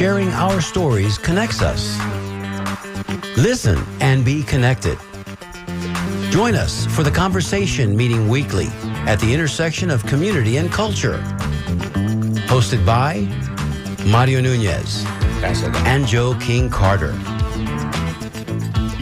sharing our stories connects us. Listen and be connected. Join us for the Conversation meeting weekly at the intersection of community and culture. Hosted by Mario Nunez and Joe King Carter.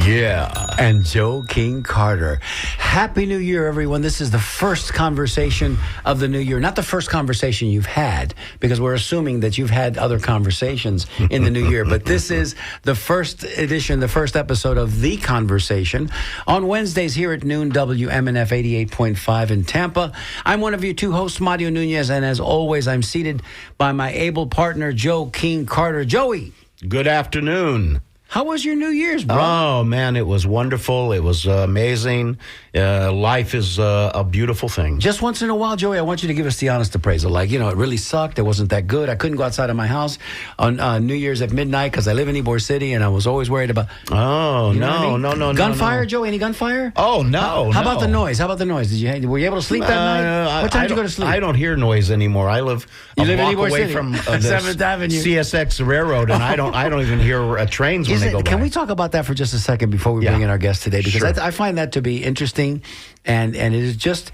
Yeah, and Joe King Carter. Happy New Year, everyone. This is the first conversation of the new year. Not the first conversation you've had, because we're assuming that you've had other conversations in the new year. But this is the first edition, the first episode of The Conversation. On Wednesdays here at noon, WMNF 88.5 in Tampa. I'm one of your two hosts, Mario Nunez, and as always, I'm seated by my able partner, Joe King Carter. Joey. Good afternoon. How was your New Year's, bro? Oh, man, it was wonderful. It was amazing. Life is a beautiful thing. Just once in a while, Joey, I want you to give us the honest appraisal. Like, you know, it really sucked. It wasn't that good. I couldn't go outside of my house on New Year's at midnight because I live in Ybor City, and I was always worried about... Oh, no. Gunfire, No. Joey? Any gunfire? Oh, no. How about the noise? Were you able to sleep that night? What time did you go to sleep? I don't hear noise anymore. I live a block away from the 7th Avenue. CSX Railroad, and I don't even hear trains when they go by. Can we talk about that for just a second before we bring in our guest today? Because sure. I find that to be interesting, and it is just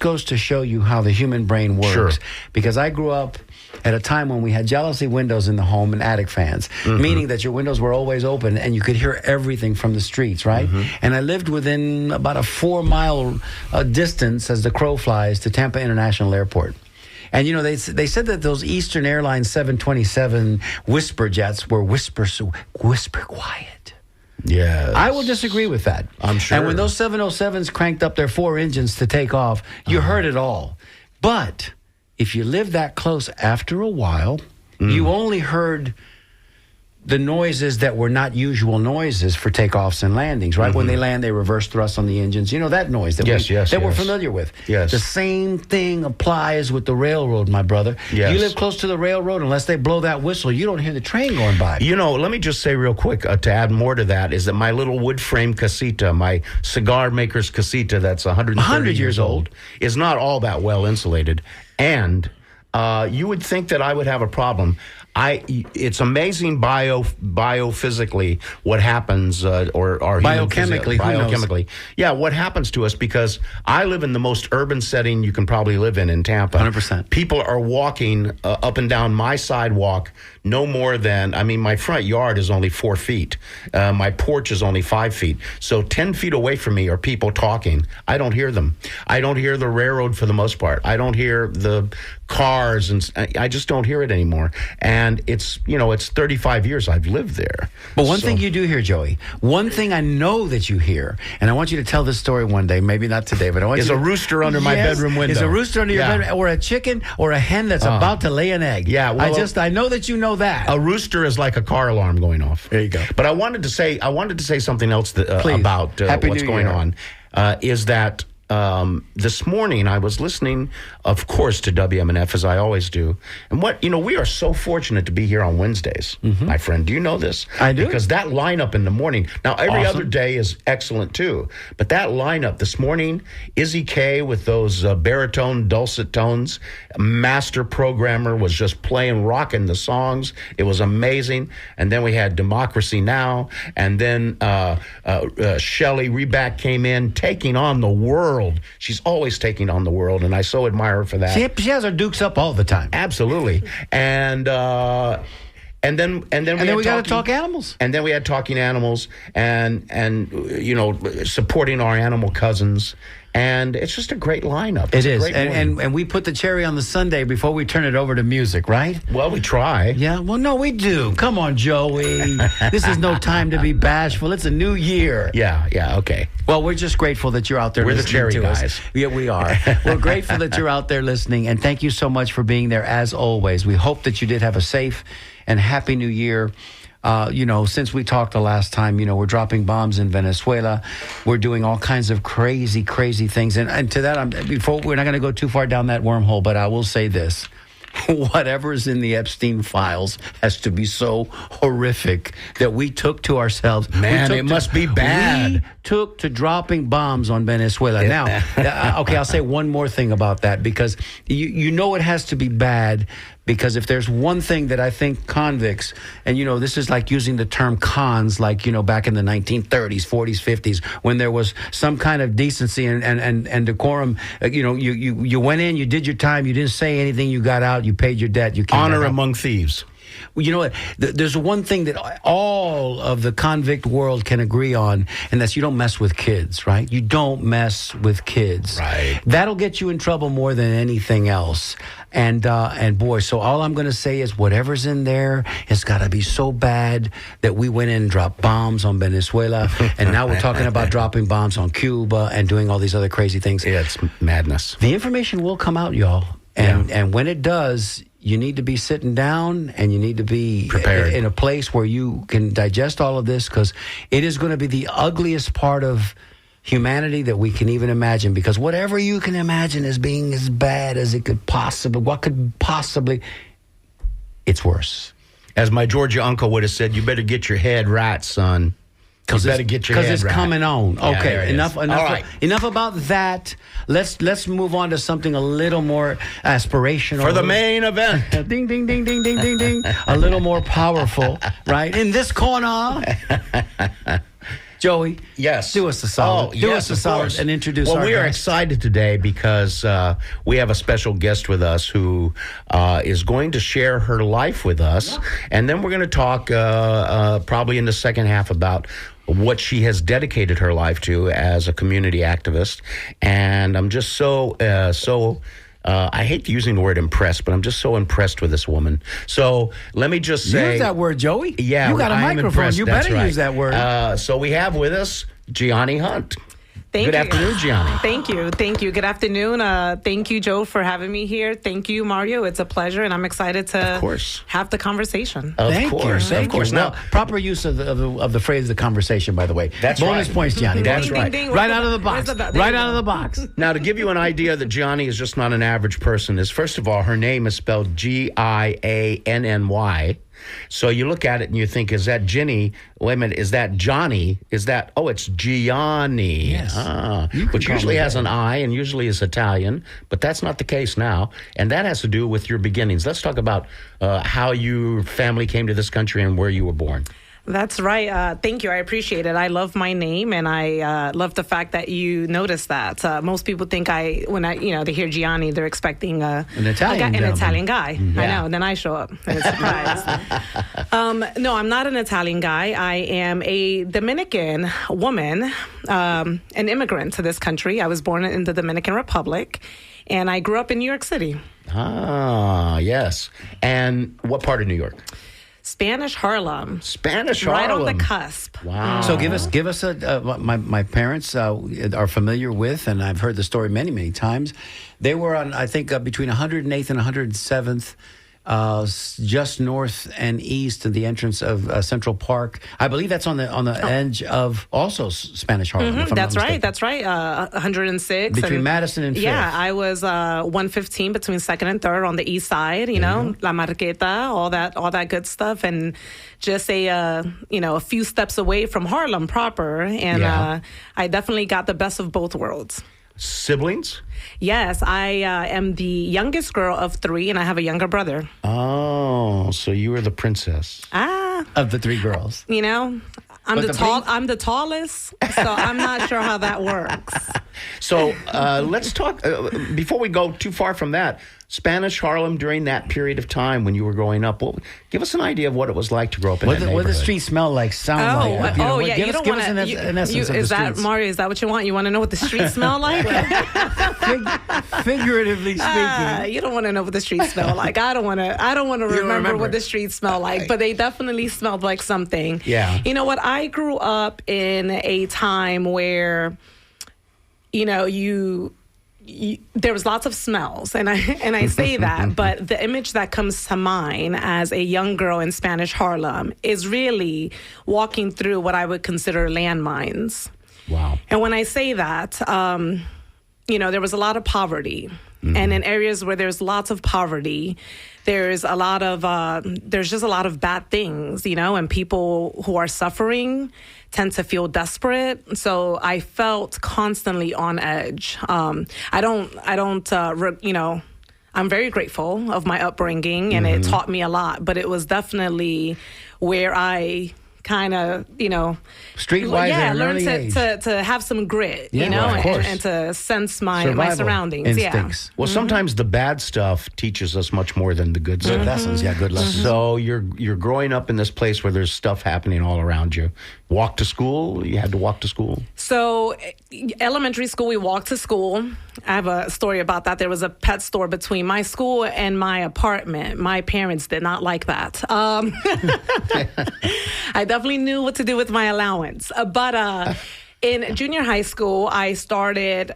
goes to show you how the human brain works. Sure. Because I grew up at a time when we had jealousy windows in the home and attic fans, meaning that your windows were always open and you could hear everything from the streets, right? And I lived within about a 4-mile distance, as the crow flies, to Tampa International Airport. And, you know, they said that those Eastern Airlines 727 whisper jets were whisper quiet. Yes. I will disagree with that. I'm sure. And when those 707s cranked up their 4 engines to take off, you heard it all. But if you live that close, after a while, you only heard the noises that were not usual noises for takeoffs and landings, right? When they land, they reverse thrust on the engines. You know that noise that we're familiar with. Yes. The same thing applies with the railroad, my brother. Yes. You live close to the railroad, unless they blow that whistle, you don't hear the train going by. You know, let me just say real quick, to add more to that, is that my little wood frame casita, my cigar maker's casita that's 130 years old, is not all that well insulated. And you would think that I would have a problem. It's amazing biophysically what happens, or biochemically. Yeah, what happens to us, because I live in the most urban setting you can probably live in Tampa. 100%. People are walking up and down my sidewalk no more than, my front yard is only 4 feet. My porch is only 5 feet. So 10 feet away from me are people talking. I don't hear them. I don't hear the railroad for the most part. I don't hear the cars, and I just don't hear it anymore. And it's 35 years I've lived there. But one thing you do hear, Joey, one thing I know that you hear, and I want you to tell this story one day, maybe not today, but I want you to... Is a rooster under my bedroom window. Is a rooster under your bedroom, or a chicken, or a hen that's about to lay an egg. Yeah, well, I know that you know that. A rooster is like a car alarm going off. There you go. But I wanted to say something else about what's going on. Is that this morning I was listening, of course, to WMNF, as I always do. And we are so fortunate to be here on Wednesdays, my friend. Do you know this? I do. Because that lineup in the morning, now every other day is excellent too, but that lineup this morning, Izzy K with those baritone dulcet tones, master programmer, was just rocking the songs. It was amazing. And then we had Democracy Now! And then Shelley Reback came in, taking on the world. She's always taking on the world, and I so admire her for that. She has her dukes up all the time. Absolutely. And then we got to talk animals. And then we had talking animals, and supporting our animal cousins. And it's just a great lineup. It is. And we put the cherry on the sundae before we turn it over to music, right? Well, we try. Yeah, well, no, we do. Come on, Joey. This is no time to be bashful. It's a new year. Yeah, okay. Well, we're just grateful that you're out there listening to us. We're the cherry guys. Yeah, we are. We're grateful that you're out there listening, and thank you so much for being there, as always. We hope that you did have a safe and happy new year. Since we talked the last time, we're dropping bombs in Venezuela. We're doing all kinds of crazy, crazy things. And to that, we're not going to go too far down that wormhole, but I will say this. Whatever's in the Epstein files has to be so horrific that we took to ourselves. Man, it must be bad. We took to dropping bombs on Venezuela. Now, okay, I'll say one more thing about that, because you know it has to be bad Because if there's one thing that I think convicts, and this is like using the term cons, like back in the 1930s, 40s, 50s, when there was some kind of decency and decorum. You went in, you did your time, you didn't say anything, you got out, you paid your debt, you came honor back out. among thieves. Well, you know what? There's one thing that all of the convict world can agree on, and that's you don't mess with kids, right? You don't mess with kids. Right. That'll get you in trouble more than anything else. And boy, so all I'm going to say is whatever's in there has got to be so bad that we went in and dropped bombs on Venezuela, and now we're talking about dropping bombs on Cuba and doing all these other crazy things. Yeah, it's madness. The information will come out, y'all. And when it does, you need to be sitting down and you need to be prepared in a place where you can digest all of this, because it is going to be the ugliest part of humanity that we can even imagine, because whatever you can imagine as being as bad as it could possibly, it's worse. As my Georgia uncle would have said, you better get your head right, son. Because it's right. coming on. Yeah, Okay, enough. All right. Enough about that. Let's move on to something a little more aspirational. For the main event. Ding, ding, ding, ding, ding, ding, ding. A little more powerful, right? In this corner. Joey, yes, do us a solid. Do us a solid and introduce our Well, we are guest. excited today because we have a special guest with us who is going to share her life with us. And then we're going to talk probably in the second half about what she has dedicated her life to as a community activist. And I'm just so I hate using the word impressed, but I'm just so impressed with this woman. So let me just say... Use that word, Joey. Yeah, you got a I am microphone. impressed. You That's better right. use that word. So we have with us Gianni Hunt. Thank Good you. afternoon, Gianni. Thank you. Good afternoon. Thank you, Joe, for having me here. Thank you, Mario. It's a pleasure, and I'm excited to have the conversation. Of course. Now, proper use of the phrase "the conversation." By the way, that's bonus right. points, Gianni. That's ding, right. ding, ding. Right out of the box. Right out of the box. Now, to give you an idea that Gianni is just not an average person, is first of all, her name is spelled Gianny. So you look at it and you think, is that Ginny? Wait a minute, is that Johnny? It's Gianni. Yes. Which usually has an I and usually is Italian, but that's not the case now. And that has to do with your beginnings. Let's talk about how your family came to this country and where you were born. That's right. Thank you. I appreciate it. I love my name, and I love the fact that you noticed that. Most people think when they hear Gianni, they're expecting an Italian guy. Mm-hmm. I know. And then I show up and it's surprised. No, I'm not an Italian guy. I am a Dominican woman, an immigrant to this country. I was born in the Dominican Republic, and I grew up in New York City. Ah, yes. And what part of New York? Spanish Harlem. Spanish Harlem. Right on the cusp. Wow. So give us my parents are familiar with, and I've heard the story many, many times. They were on, I think, between 108th and 107th, just north and east of the entrance of Central Park. I believe that's on the edge of also Spanish Harlem. If I'm That's not right. mistaken. That's right. 106. Between Madison and 5th. Yeah, I was 115 between 2nd and 3rd on the east side, La Marqueta, all that good stuff. And just a few steps away from Harlem proper. And I definitely got the best of both worlds. Siblings? Yes, I am the youngest girl of 3, and I have a younger brother. Oh, so you were the princess. Of the 3 girls. I'm the tallest, so I'm not sure how that works. So let's talk, before we go too far from that, Spanish Harlem during that period of time when you were growing up. Well, give us an idea of what it was like to grow up in that neighborhood. What the street smell like, sound like? Yeah. Give us an essence of the streets. Mario, is that what you want? You want to know what the streets smell like? Figuratively speaking. You don't want to know what the streets smell like. I don't want to remember what the streets smell like, but they definitely smelled like something. Yeah. You know what? I grew up in a time where, there was lots of smells, and I say that, but the image that comes to mind as a young girl in Spanish Harlem is really walking through what I would consider landmines. Wow. And when I say that, there was a lot of poverty. Mm-hmm. And in areas where there's lots of poverty, there's just a lot of bad things, and people who are suffering tend to feel desperate. So I felt constantly on edge. I don't I'm very grateful of my upbringing, and it taught me a lot. But it was definitely where I kind of, Streetwise at an learned early age. to have some grit, Yeah, of course. and to sense my Survival surroundings. instincts. Well, sometimes the bad stuff teaches us much more than the good Good stuff. lessons, yeah, good lessons. So you're growing up in this place where there's stuff happening all around you. Walk to school. You had to walk to school. So, elementary school, we walked to school. I have a story about that. There was a pet store between my school and my apartment. My parents did not like that. I definitely knew what to do with my allowance. But in junior high school, I started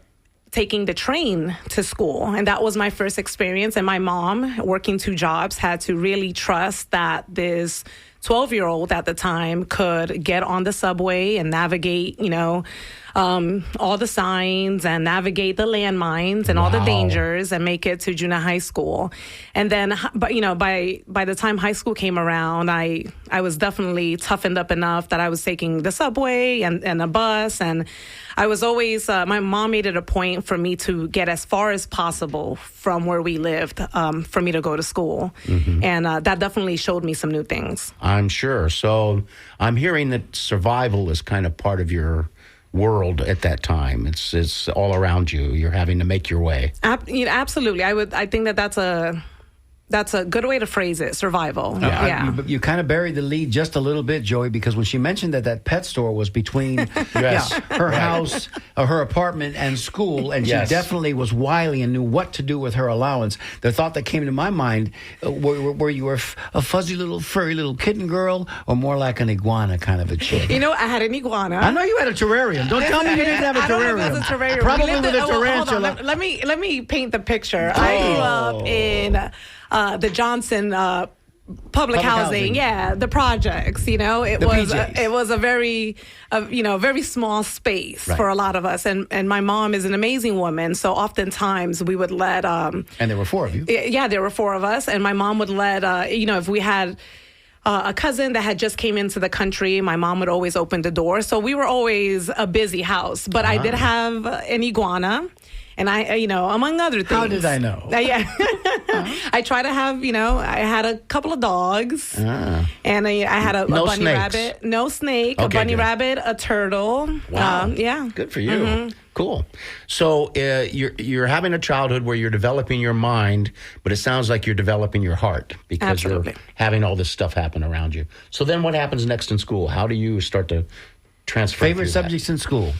taking the train to school, and that was my first experience. And my mom, working 2 jobs, had to really trust that this 12-year-old at the time could get on the subway and navigate, all the signs and navigate the landmines and all the Wow. dangers and make it to junior high school. And then, but by the time high school came around, I was definitely toughened up enough that I was taking the subway and a bus. And I was always, my mom made it a point for me to get as far as possible from where we lived for me to go to school. And that definitely showed me some new things. I'm sure. So I'm hearing that survival is kind of part of your world at that time. It's all around you. You're having to make your way. Absolutely. I think that's a good way to phrase it. Survival. Yeah. You kind of buried the lead just a little bit, Joey, because when she mentioned that pet store was between Yes. her house, her apartment, and school, and Yes. she definitely was wily and knew what to do with her allowance, the thought that came to my mind, were you a fuzzy little, furry little kitten girl, or more like an iguana kind of a chick? I had an iguana. I know you had a terrarium. Don't tell me you didn't have a I don't know terrarium. if that's a terrarium. Probably We lived with a hold on. tarantula. Let me paint the picture. I grew up in the Johnson public housing. housing. Yeah, the projects. It The was PJs. it was a very very small space Right. for a lot of us. And my mom is an amazing woman, so oftentimes we would let And there were 4 of you. yeah, there were 4 of us, and my mom would let if we had a cousin that had just came into the country, my mom would always open the door. So we were always a busy house. But I did have an iguana. And I, among other things. How did I know? Yeah. I try to have, I had a couple of dogs. And I had a No bunny snakes. rabbit. No snake. A Okay, bunny good. rabbit. A turtle. Wow. Yeah. Good for you. Cool. So you're having a childhood where you're developing your mind, but it sounds like you're developing your heart because Absolutely. you're having all this stuff happen around you. So then what happens next in school? How do you start to transfer? Favorite through that? subjects in school?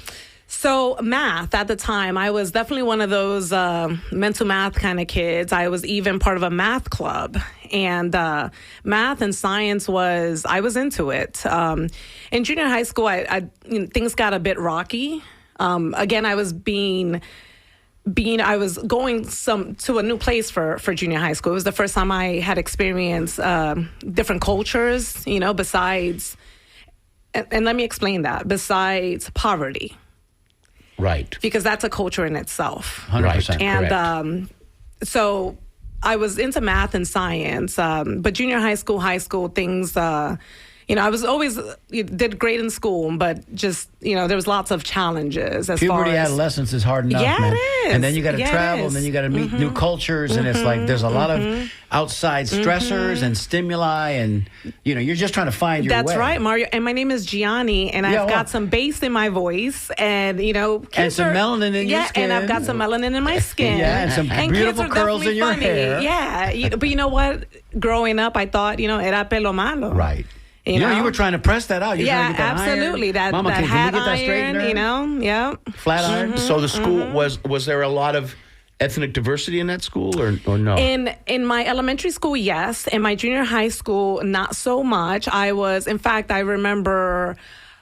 So math at the time, I was definitely one of those mental math kind of kids. I was even part of a math club, and math and science I was into it. In junior high school, things got a bit rocky. Again, I was I was going to a new place for junior high school. It was the first time I had experienced different cultures, besides, and let me explain that, besides poverty. Right. Because that's a culture in itself. 100%. Right. And Correct. So I was into math and science, but junior high school things, I was always did great in school, but just, there was lots of challenges as far Puberty, as adolescence is hard enough, Yeah, man. it is. And then you got to Yeah, it travel, is. and then you got to meet new cultures, and it's like there's a lot of outside stressors and stimuli, and you're just trying to find your way. That's right, Mario. And my name is Gianni, and Yeah, I've well. got some bass in my voice, and And some melanin in your skin. and I've got some melanin in my skin. Yeah, and some beautiful kids are curls in definitely your funny. hair. Yeah, but you know what? Growing up, I thought era pelo malo. Right. You know? You were trying to press that out. You were Yeah, trying to get that absolutely. Iron. That Mama, that can hat we get that straightened? iron, yeah. Flat iron. So the school was there a lot of ethnic diversity in that school or no? In my elementary school, yes. In my junior high school, not so much. In fact, I remember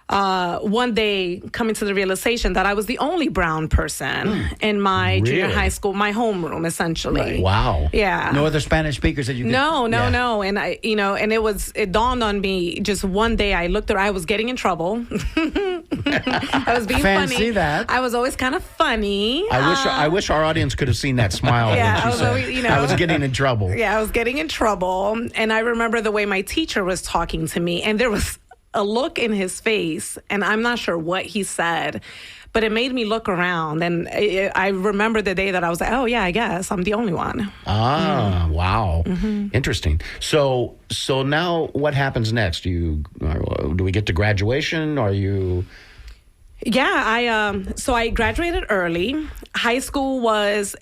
one day coming to the realization that I was the only brown person in my junior Really? high school, my homeroom, essentially. Wow. Yeah. No other Spanish speakers that you could... No. Yeah. And and it dawned on me just one day. I looked at I was getting in trouble. I was being Fancy funny. that. I was always kind of funny. I wish our audience could have seen that smile Yeah, when I she was said, always, I was getting in trouble. Yeah, I was getting in trouble. And I remember the way my teacher was talking to me. And there was a look in his face, and I'm not sure what he said, but it made me look around. And I remember the day that I was like, oh, yeah, I guess I'm the only one. Ah, wow. Interesting. So now what happens next? Do we get to graduation? Are you... Yeah, so I graduated early. High school was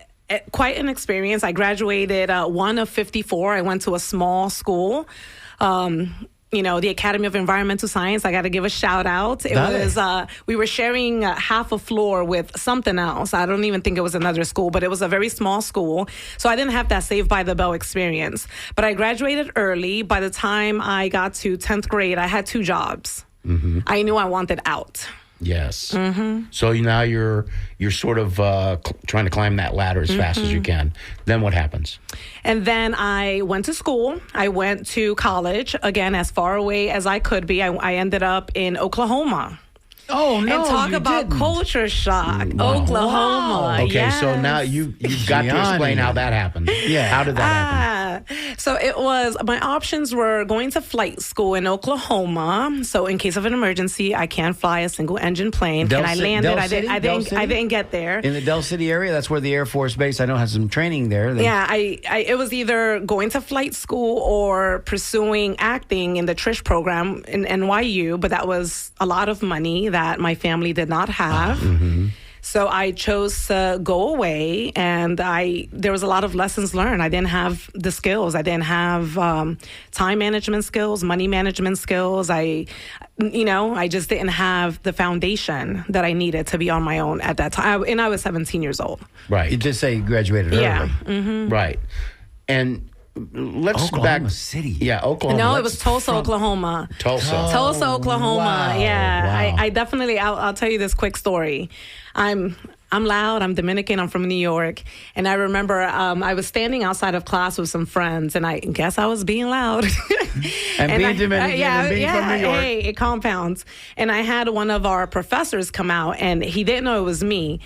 quite an experience. I graduated one of 54. I went to a small school. The Academy of Environmental Science. I got to give a shout out. We were sharing half a floor with something else. I don't even think it was another school, but it was a very small school. So I didn't have that Saved by the Bell experience. But I graduated early. By the time I got to 10th grade, I had 2 jobs. I knew I wanted out. Yes. So now you're sort of trying to climb that ladder as fast as you can. Then what happens? And then I went to school. I went to college, again, as far away as I could be. I ended up in Oklahoma. Oh, no, and talk you about didn't. Culture shock. Wow. Oklahoma. Okay, yes. so now you've got to explain how that happened. Yeah. How did that happen? So it was, my options were going to flight school in Oklahoma. So in case of an emergency, I can fly a single engine plane. And I landed. I didn't get there. In the Del City area, that's where the Air Force Base, I know, has some training there. It was either going to flight school or pursuing acting in the Trish program in NYU, but that was a lot of money that my family did not have. So I chose to go away, and there was a lot of lessons learned. I didn't have the skills. I didn't have time management skills, money management skills. I just didn't have the foundation that I needed to be on my own at that time. And I was 17 years old. Right. You just say you graduated early. Yeah. Right. And let's go back. Oklahoma City. Yeah, Oklahoma. No, it was Tulsa, Oklahoma. Tulsa, Oklahoma. wow. Yeah, Wow. I definitely. I'll tell you this quick story. I'm loud. I'm Dominican. I'm from New York, and I remember I was standing outside of class with some friends, and I guess I was being loud. And being Dominican and being from New York. Hey, it compounds. And I had one of our professors come out, and he didn't know it was me.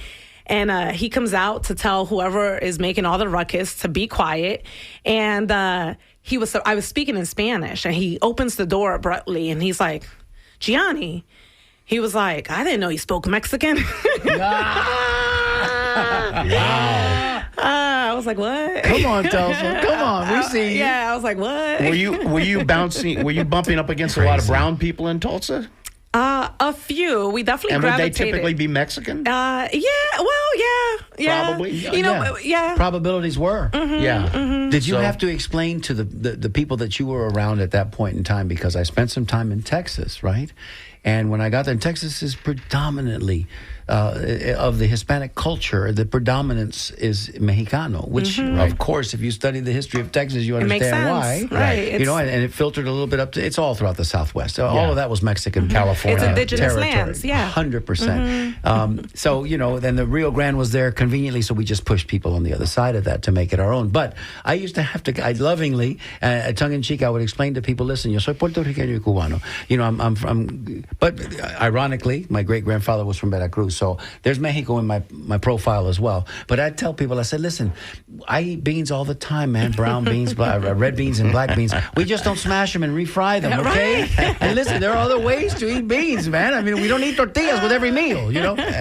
And he comes out to tell whoever is making all the ruckus to be quiet. And I was speaking in Spanish, and he opens the door abruptly, and he's like, Gianni. He was like, I didn't know you spoke Mexican. Wow. I was like, what? Come on, Tulsa. Come on. We see you. Yeah, I was like, what? Were you bumping up against a lot of brown people in Tulsa? A few. We definitely And would they gravitated. typically be Mexican? Yeah. Probably. Yeah. Probabilities were. Yeah. Did you So- have to explain to the people that you were around at that point in time? Because I spent some time in Texas, right? And when I got there, Texas is predominantly of the Hispanic culture. The predominance is Mexicano, which, of course, if you study the history of Texas, you makes understand sense. why. Right. You know, and it filtered a little bit up to, it's all throughout the Southwest. All of that was Mexican. California. It's indigenous territory. lands, yeah. 100%. So, then the Rio Grande was there conveniently, so we just pushed people on the other side of that to make it our own. But I used to have to, I lovingly, tongue-in-cheek, I would explain to people, listen, yo soy puertorriqueño y cubano. I'm from, but ironically, my great-grandfather was from Veracruz, so there's Mexico in my profile as well. But I tell people, I said, listen, I eat beans all the time, man, brown beans, red beans, and black beans. We just don't smash them and refry them, okay? And listen, there are other ways to eat beans, man. I mean, we don't eat tortillas with every meal,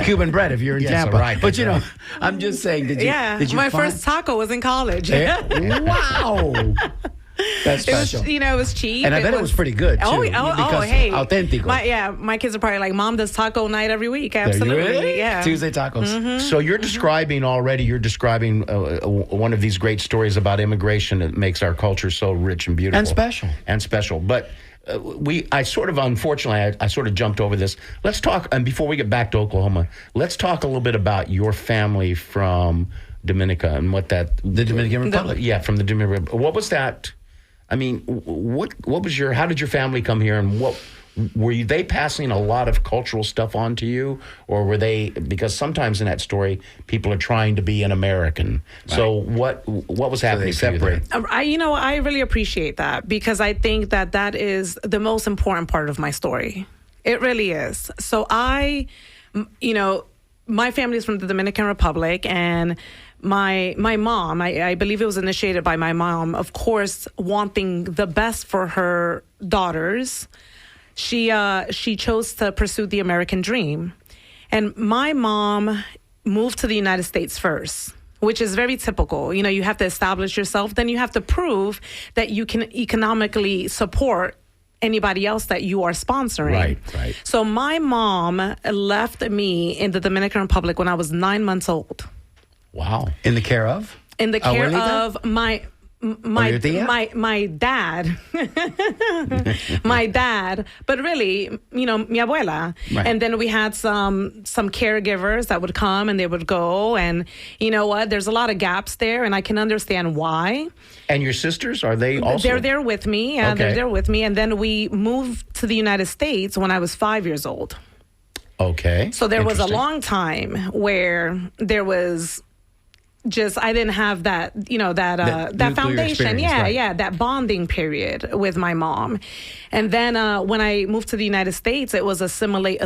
Cuban bread if you're in Yes, Tampa. right, But, that's I'm just saying, did you my find- first taco was in college. Wow. That's It was, special. it was cheap. And I bet it was pretty good, too. because hey. Auténtico. My kids are probably like, Mom does taco night every week. There you Absolutely. go. Yeah. Tuesday tacos. So you're describing one of these great stories about immigration that makes our culture so rich and beautiful. And special. But I sort of jumped over this. Let's talk, and before we get back to Oklahoma, let's talk a little bit about your family from Dominica and what that... The Dominican Republic. Yeah, from the Dominican Republic. What was that? I mean, what was how did your family come here, and what... Were they passing a lot of cultural stuff on to you, or were they, because sometimes in that story people are trying to be an American. Right. So what was happening? So they separate. I really appreciate that, because I think that is the most important part of my story. It really is. So my family is from the Dominican Republic, and my mom, I believe it was initiated by my mom, of course, wanting the best for her daughters. she chose to pursue the American dream. And my mom moved to the United States first, which is very typical. You know, you have to establish yourself, then you have to prove that you can economically support anybody else that you are sponsoring. Right. So my mom left me in the Dominican Republic when I was 9 months old. Wow. In the care of? In the care Abuelita? of my dad, my dad, but really, you know, mi abuela. Right. And then we had some caregivers that would come and they would go, and you know what? There's a lot of gaps there, and I can understand why. And your sisters, are they also? They're there with me. Okay. They're there with me, and then we moved to the United States when I was 5 years old. Okay. So there was a Interesting. long time where there was just, I didn't have that, you know, that nuclear foundation. experience, Yeah, right. yeah, that bonding period with my mom. And then when I moved to the United States, it was assimilate,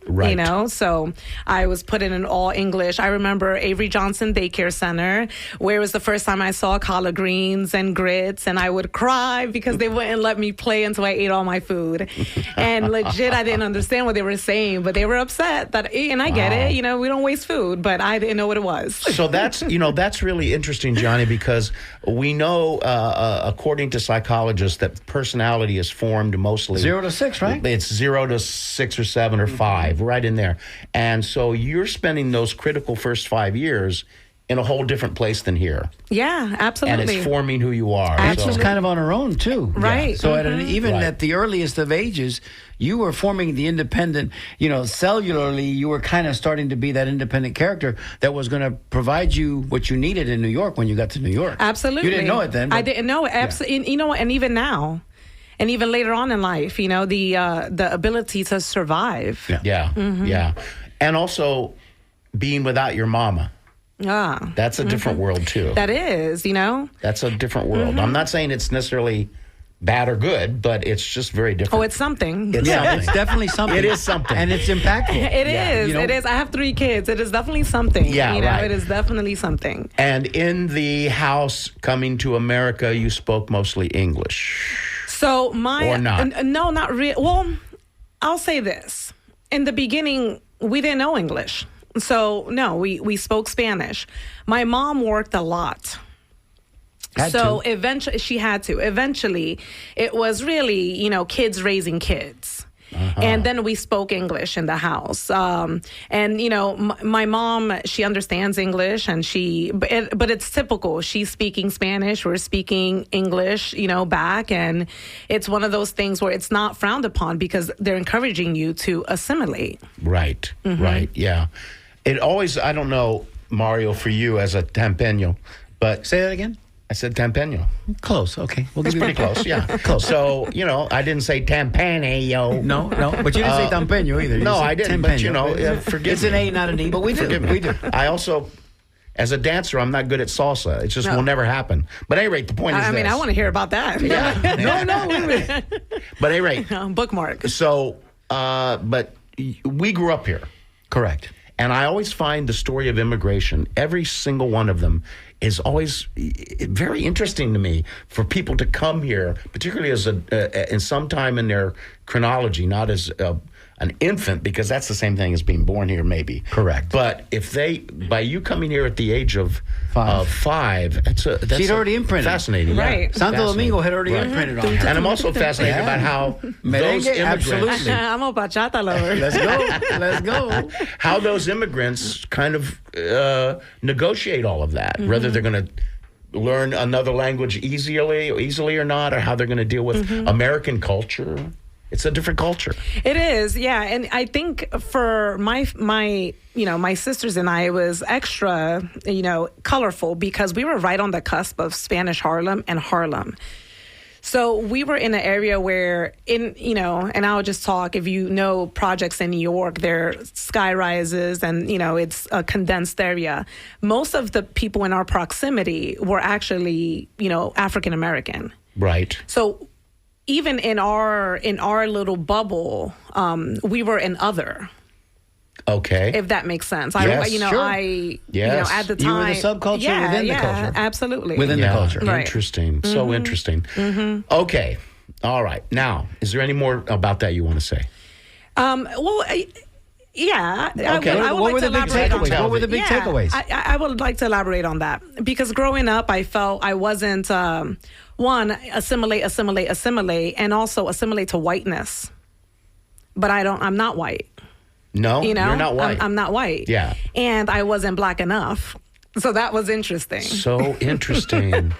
Right. you know? So I was put in an all English. I remember Avery Johnson Daycare Center, where it was the first time I saw collard greens and grits, and I would cry because they wouldn't let me play until I ate all my food. And legit, I didn't understand what they were saying, but they were upset that, and I get it, you know, we don't waste food, but I didn't know what it was. So that's, you know, that's really interesting, Johnny, because we know, according to psychologists, that personality is formed mostly 0 to 6, right? It's 0 to 6 or 7 or 5, right in there. And so you're spending those critical first 5 years in a whole different place than here, Yeah, absolutely. and it's forming who you are. And she's Absolutely. kind of on her own, too. Right. So even Right. at the earliest of ages, you were forming the independent, you know, cellularly, you were kind of starting to be that independent character that was going to provide you what you needed in New York when you got to New York. Absolutely. You didn't know it then. I but- didn't know it. Absolutely. You know, and even now, and even later on in life, you know, the ability to survive. Yeah. Yeah. And also being without your mama. Ah, That's a different world, too. that is, you know. That's a different world. I'm not saying it's necessarily bad or good, but it's just very different. Oh, it's something. It's Yeah, something. it's definitely something. It is something. And it's impactful. It is. You know? It is. I have 3 kids. It is definitely something. Yeah, you know, right. it is definitely something. And in the house coming to America, you spoke mostly English. So my Or not. no, not really. Well, I'll say this: in the beginning, we didn't know English, so no, we spoke Spanish. My mom worked a lot. Had So to. eventually, she had to. Eventually, it was really, you know, kids raising kids. And then we spoke English in the house. And, you know, my mom, she understands English, and but it's typical. She's speaking Spanish, we're speaking English, you know, back. And it's one of those things where it's not frowned upon because they're encouraging you to assimilate. Right, right, yeah. It always, I don't know, Mario, for you as a Tampeño, but Say that again? I said Tampeño. Close. Okay. We'll That's give you pretty close, yeah. Close. So, you know, I didn't say Tampeño. No, but you didn't say Tampeño either. You no, said I didn't, but, you know, Tempeño. forgive It's me. an A, not an E, but we do. Forgive me. We do. I also, as a dancer, I'm not good at salsa. It just No. will never happen. But at any rate, the point is I mean, this. I want to hear about that. Yeah. no, wait a minute. But at any rate, Bookmark. so, but we grew up here. Correct. And I always find the story of immigration, every single one of them, is always very interesting to me for people to come here, particularly as in some time in their chronology, not as an infant, because that's the same thing as being born here, maybe. Correct. But if by you coming here at the age of 5. 5, that's She'd already imprinted. Fascinating, yeah. Right. Santo Fascinating. Domingo had already Right. imprinted on her. And I'm also fascinated Yeah. about how those Merengue, immigrants, absolutely. I'm a bachata lover. Let's go. Let's go. how those immigrants kind of negotiate all of that, whether they're going to learn another language easily or not, or how they're going to deal with American culture. It's a different culture. It is, yeah, and I think for my you know, my sisters and I, it was extra, you know, colorful because we were right on the cusp of Spanish Harlem and Harlem. So we were in an area where, you know, and I'll just talk, if you know projects in New York, they're sky rises and, you know, it's a condensed area. Most of the people in our proximity were actually, you know, African American. Right. So even in our little bubble, we were an other, Okay. if that makes sense. Yes, you know, sure. you Yes. know, at the You were time, the subculture yeah, within the yeah, culture. absolutely. Within the culture. Right. Interesting. So interesting. Okay. All right. Now, is there any more about that you want to say? Well, yeah. Okay. I would What were like to the big elaborate on takeaways? that. What were the big takeaways? I would like to elaborate on that because growing up, I felt I wasn't one assimilate, and also assimilate to whiteness. But I'm not white. No, You know, you're not white. I'm not white. Yeah. And I wasn't black enough. So that was interesting. So interesting.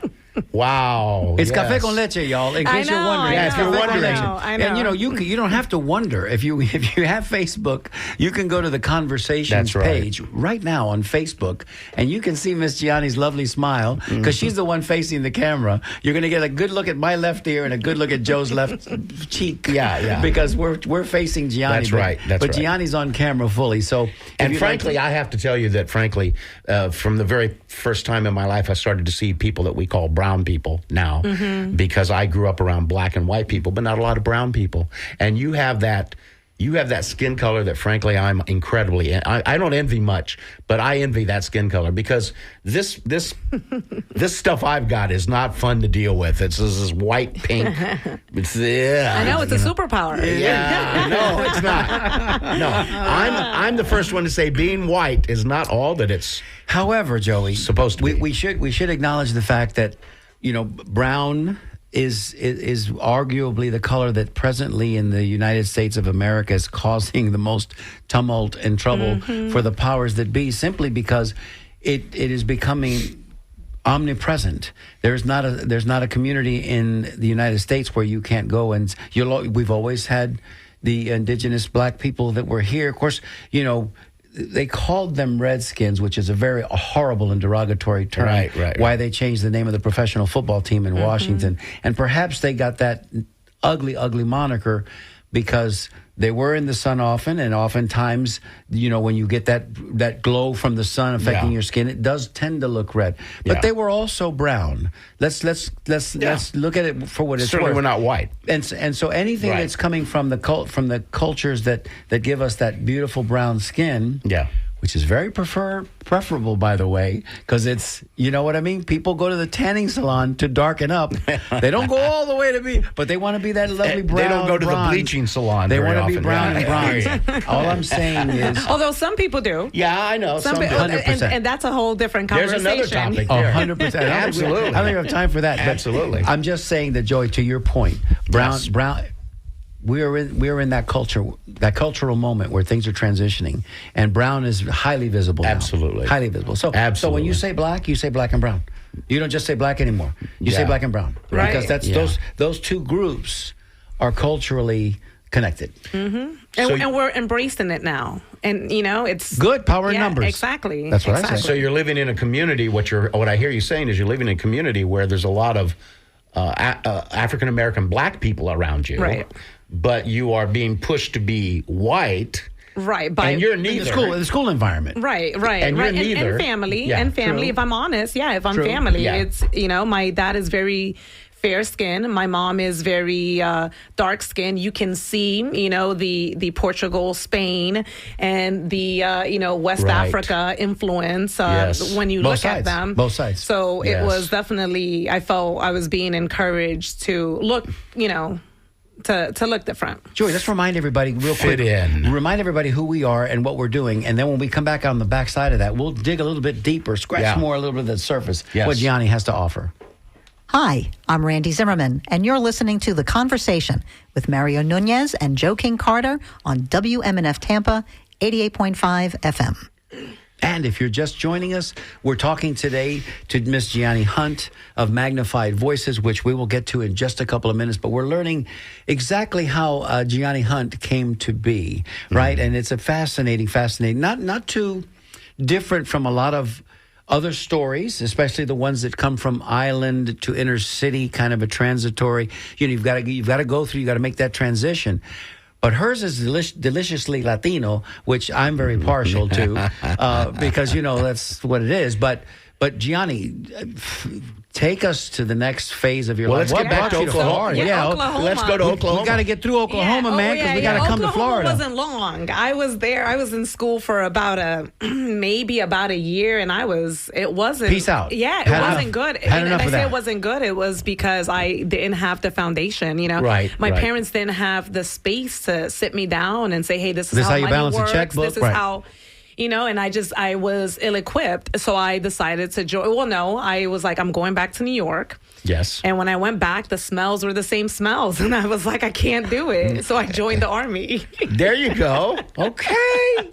Wow. It's yes. Café con Leche, y'all. In case you're wondering, Yeah, it's if you're Café con wondering. Leche. I know. And you don't have to wonder if you have Facebook, you can go to the conversations That's right. page right now on Facebook, and you can see Miss Gianni's lovely smile because she's the one facing the camera. You're going to get a good look at my left ear and a good look at Joe's left cheek. Yeah. Because we're facing Gianni. That's right. That's but right. Gianni's on camera fully. So, if And you'd frankly, like I have to tell you that, frankly, from the very first time in my life, I started to see people that we call brown people now because I grew up around black and white people, but not a lot of brown people. And you have that skin color that, frankly, I'm incredibly. I don't envy much, but I envy that skin color because this stuff I've got is not fun to deal with. It's this white pink. I know it's a superpower. Yeah, no, it's not. No, I'm the first one to say being white is not all that it's. However, Joey, Supposed to be. we should acknowledge the fact that brown is arguably the color that presently in the United States of America is causing the most tumult and trouble for the powers that be, simply because it is becoming omnipresent. There's not a community in the United States where you can't go, and we've always had the indigenous black people that were here. Of course, they called them Redskins, which is a very horrible and derogatory term. Right. Why they changed the name of the professional football team in Washington. And perhaps they got that ugly moniker because they were in the sun often, and oftentimes, when you get that glow from the sun affecting your skin, it does tend to look red. But they were also brown. Let's look at it for what it's Certainly worth. we're not white. And so anything Right. that's coming from the cultures that give us that beautiful brown skin, which is very preferable, by the way, because it's, you know what I mean? People go to the tanning salon to darken up. They don't go all the way to be, but they want to be that lovely brown. They don't go to bronze. the bleaching salon. They very want to be often. brown Yeah. and bronze. All I'm saying is, Although some people do. Yeah, I know. Some Some people, 100%. and that's a whole different There's conversation. another topic. 100%. Absolutely. I don't even have time for that. but Absolutely. I'm just saying that, Joey, to your point, brown. Yes. We are in that cultural moment where things are transitioning, and brown is highly visible now. Absolutely. Highly visible. So when Absolutely. you say black and brown. You don't just say black anymore. You say Yeah. black and brown. Right. Because that's those two groups are culturally connected. And So- we're embracing it now. And, it's Good, power in numbers. Exactly. That's what I say. exactly. So you're living in a community. What I hear you saying is you're living in a community where there's a lot of African American black people around you, Right. But you are being pushed to be white, Right. and you're In neither. the school environment. Right. And you're right. neither. And family. Yeah, and family. true. If I'm honest, if I'm True. family, Yeah. it's, my dad is very fair skin. My mom is very dark skin. You can see, the Portugal, Spain, and the, West Right. Africa influence Yes. when you Both look sides. at them. Both sides. So it Yes. was definitely, I felt I was being encouraged to look, to look different. Joey, let's remind everybody real quick. Fit in. Remind everybody who we are and what we're doing. And then when we come back on the backside of that, we'll dig a little bit deeper, scratch more a little bit of the surface, Yes. what Gianni has to offer. Hi, I'm Randy Zimmerman, and you're listening to The Conversation with Mario Nunez and Joe King Carter on WMNF Tampa 88.5 FM. And if you're just joining us, we're talking today to Miss Gianni Hunt of Magnified Voices, which we will get to in just a couple of minutes. But we're learning exactly how Gianni Hunt came to be, right? And it's a fascinating, not too different from a lot of other stories, especially the ones that come from island to inner city, kind of a transitory. You've got to go through. You got to make that transition. But hers is deliciously Latino, which I'm very partial to because, that's what it is. But But Gianni, take us to the next phase of your Well, life. let's get back to Oklahoma. Yeah, Oklahoma. Let's go to Oklahoma. We got to get through Oklahoma, man, because we got to come to Florida. Oklahoma wasn't long. I was there. I was in school for about maybe about a year, and it wasn't. Peace out. Yeah, it wasn't good. And I say it wasn't good. It was because I didn't have the foundation. You know, my parents didn't have the space to sit me down and say, "Hey, this is how you money balance works. a checkbook." This is how." You know, and I was ill-equipped, so I decided to join. Well, no, I was like, I'm going back to New York. Yes. And when I went back, the smells were the same smells, and I was like, I can't do it. So I joined the Army. There you go. Okay.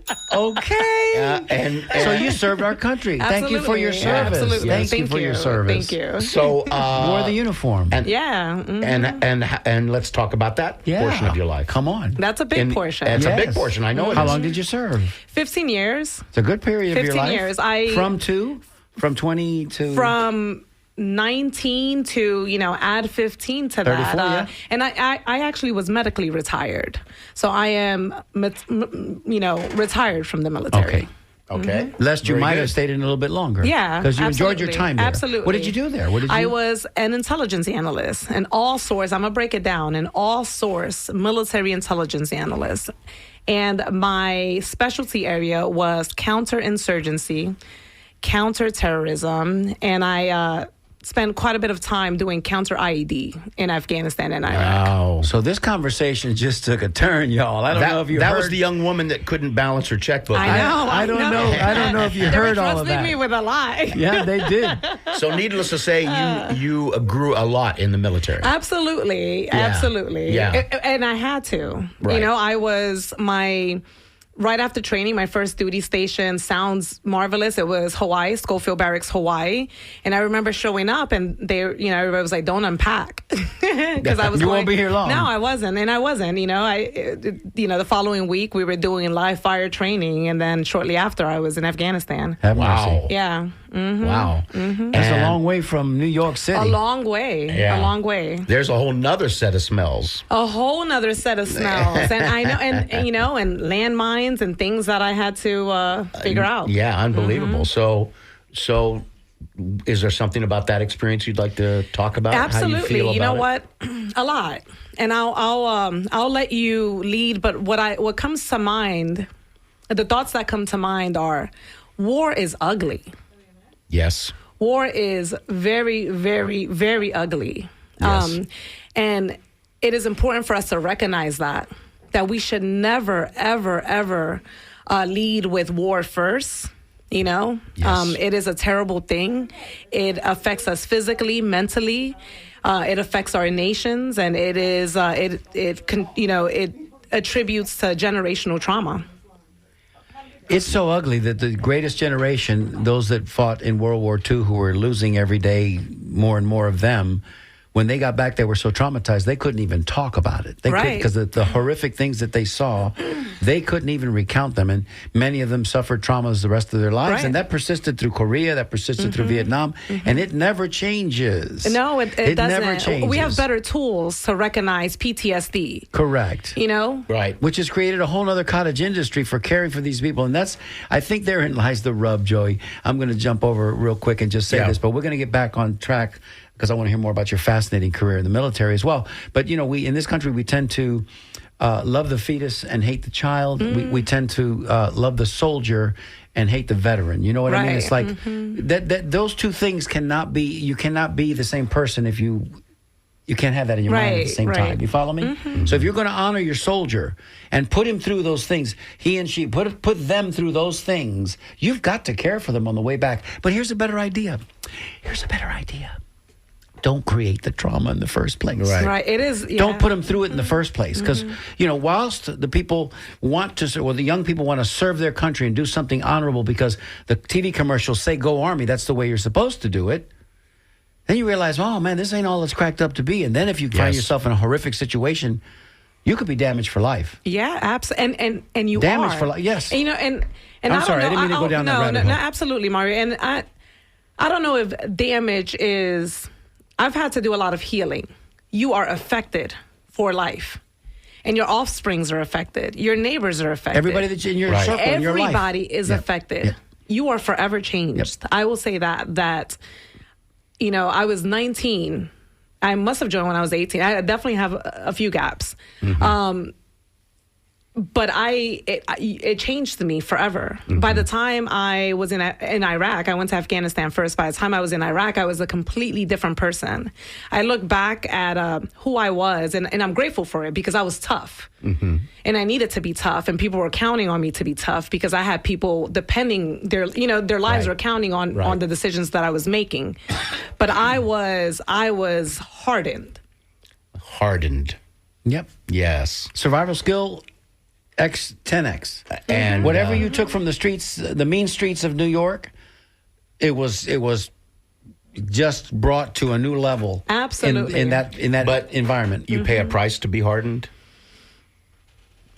And so you served our country. Thank you for your service. Absolutely. Thank you for your service. Thank you. So wore the uniform. And, yeah. Mm-hmm. And let's talk about that portion of your life. Come on. That's a big portion. It's a big portion. I know it How is. long did you serve? 15 years. It's a good period of your life. 15 years. From 20 to... From 19 to, add 15 to 34, that. yeah. And I actually was medically retired. So I am, retired from the military. Okay. Lest you Very might good. have stayed in a little bit longer. Yeah, because you enjoyed your time there. Absolutely. What did you do there? I was an intelligence analyst, an all-source. I'm gonna break it down. An all-source military intelligence analyst, and my specialty area was counterinsurgency, counterterrorism, and I spent quite a bit of time doing counter IED in Afghanistan and Iraq. Wow. So this conversation just took a turn, y'all. I don't know if you heard. That was the young woman that couldn't balance her checkbook. I know. I don't know. I don't know if you heard all of that. They were trusting me with a lie. Yeah, they did. So needless to say, you grew a lot in the military. Absolutely. Absolutely. Yeah. And I had to. Right. I was right after training, my first duty station sounds marvelous. It was Hawaii, Schofield Barracks, Hawaii. And I remember showing up and everybody was like, don't unpack. Because I was You won't be here long. No, I wasn't. And I wasn't. The following week we were doing live fire training. And then shortly after I was in Afghanistan. Have Wow. mercy. Yeah. Mm-hmm. Wow. That's a long way from New York City. A long way. Yeah. A long way. There's a whole nother set of smells. A whole nother set of smells. And I know, and landmines and things that I had to figure out. Yeah, unbelievable. So is there something about that experience you'd like to talk about? Absolutely. How you feel about what? A lot. And I'll let you lead. But what comes to mind, the thoughts that come to mind are, war is ugly. Yes. War is very, very, very ugly. Yes. And it is important for us to recognize that we should never, ever, ever lead with war first. Yes. It is a terrible thing. It affects us physically, mentally. It affects our nations, and it is it attributes to generational trauma. It's so ugly that the greatest generation, those that fought in World War II, who were losing every day, more and more of them, when they got back, they were so traumatized, they couldn't even talk about it. Because the horrific things that they saw, they couldn't even recount them. And many of them suffered traumas the rest of their lives. Right. And that persisted through Korea, that persisted through Vietnam. And it never changes. No, it doesn't. Never changes. We have better tools to recognize PTSD. Correct. Right. Which has created a whole other cottage industry for caring for these people. And I think therein lies the rub, Joey. I'm going to jump over real quick and just say this, but we're going to get back on track because I want to hear more about your fascinating career in the military as well. But, we in this country, we tend to love the fetus and hate the child. We tend to love the soldier and hate the veteran. You know what I mean? It's like that those two things cannot be, you cannot be the same person if you can't have that in your mind at the same time. You follow me? So if you're going to honor your soldier and put him through those things, he and she, put them through those things, you've got to care for them on the way back. But here's a better idea. Don't create the trauma in the first place. Right. It is. Yeah. Don't put them through it in the first place. Because, whilst the people want to, or the young people want to serve their country and do something honorable because the TV commercials say, go Army, that's the way you're supposed to do it. Then you realize, oh, man, this ain't all it's cracked up to be. And then if you find yourself in a horrific situation, you could be damaged for life. Yeah, absolutely. And you damaged are. for life, yes. And, and I'm sorry, I didn't mean to go down that rabbit hole. No, absolutely, Mario. And I don't know if damage is... I've had to do a lot of healing. You are affected for life. And your offsprings are affected. Your neighbors are affected. Everybody that's in your circle, in your life. Everybody is affected. you are forever changed. Yep. I will say that, I was 19. I must have joined when I was 18. I definitely have a few gaps. But it changed me forever. By the time I was in Iraq, I went to Afghanistan first. By the time I was in Iraq, I was a completely different person. I look back at who I was, and I'm grateful for it because I was tough. And I needed to be tough, and people were counting on me to be tough because I had people depending, their lives were counting on the decisions that I was making. But I was hardened. Hardened. Yep. Yes. Survival skill X 10X. And whatever you took from the streets, the mean streets of New York, it was just brought to a new level. Absolutely. In that environment. You pay a price to be hardened?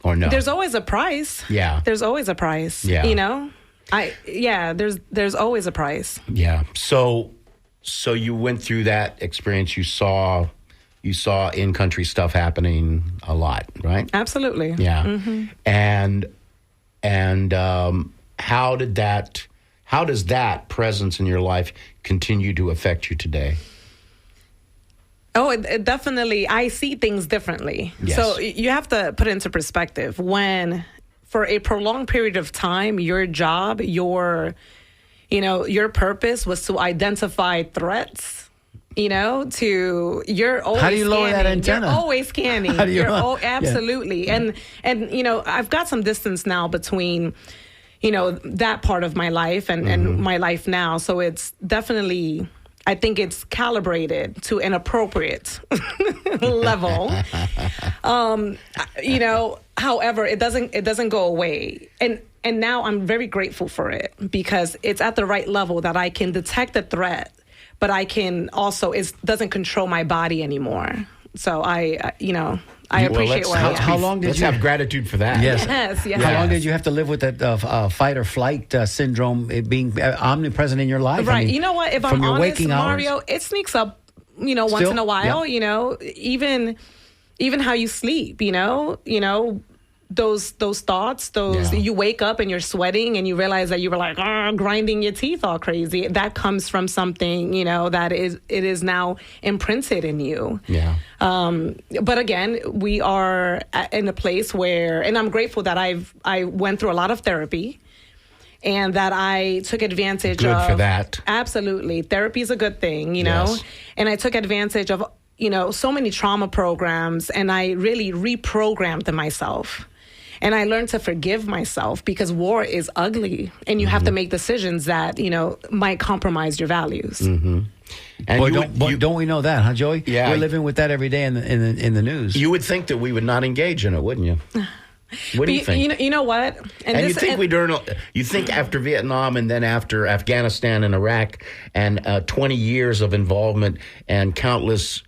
Or no? There's always a price. Yeah. There's always a price. Yeah. There's always a price. Yeah. So you went through that experience. You saw in-country stuff happening a lot, right? Absolutely. Yeah. And how does that presence in your life continue to affect you today? Oh, it definitely, I see things differently. Yes. So you have to put it into perspective. When, for a prolonged period of time, your job, your purpose was to identify threats. You're always How do you lower that antenna? You're always scanning. How do you Absolutely. Yeah. And I've got some distance now between, that part of my life and my life now. So it's definitely, I think it's calibrated to an appropriate level. However, it doesn't go away. And now I'm very grateful for it because it's at the right level that I can detect the threat, but I can also, it doesn't control my body anymore. So I appreciate where I am. How long did let's you have gratitude for that? Yes. How long did you have to live with that fight or flight syndrome, it being omnipresent in your life? Right. You know what? If I'm honest, waking Mario, it sneaks up, once Still? in a while, Yeah. even how you sleep, those thoughts, you wake up and you're sweating and you realize that you were like grinding your teeth all crazy. That comes from something, that it is now imprinted in you. Yeah. But again, we are in a place where, and I'm grateful that I went through a lot of therapy and that I took advantage of. Good for that. Absolutely. Therapy is a good thing, Yes. and I took advantage of, so many trauma programs, and I really reprogrammed myself. And I learned to forgive myself because war is ugly and you have to make decisions that, might compromise your values. And Boy, don't we know that, huh, Joey? Yeah. We're living with that every day in the news. You would think that we would not engage in it, wouldn't you? What do you think? You know what? And you think after Vietnam and then after Afghanistan and Iraq and 20 years of involvement and countless